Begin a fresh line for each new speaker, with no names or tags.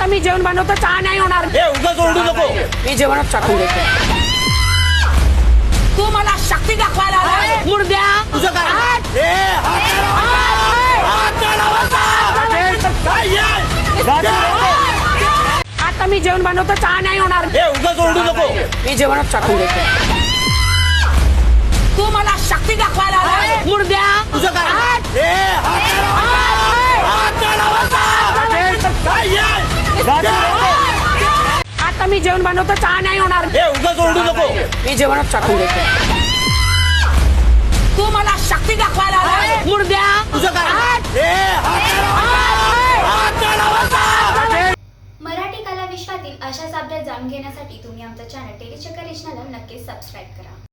आता मी जेवण बनवतो, चहा नाही होणार.
उगाच ओरडू नको.
मी जेवणच टाकून देतो. तू मला शक्ती दाखवायला आलाय मुर्द्या.
तुझं काय?
आता मी जेवण बनवतो, चहा नाही होणार.
उगाच ओरडू नको.
मी जेवणच टाकून देतो. तू मला शक्ती दाखवायला आलाय मुर्द्या.
तुझं काय?
आता मी जेवण बनवतो, चहा नाही होणार.
उगाच ओरडू नको.
मी जेवणच टाकून देतो. तू मला शक्ती दाखवायला आलाय मुर्द्या.
तुझं काय?
मराठी कला विश्वातील अशाच अपडेट जाणून घेण्यासाठी तुम्ही आमचं चॅनल टेलीचक्कर रिजनला नक्कीच सबस्क्राईब करा.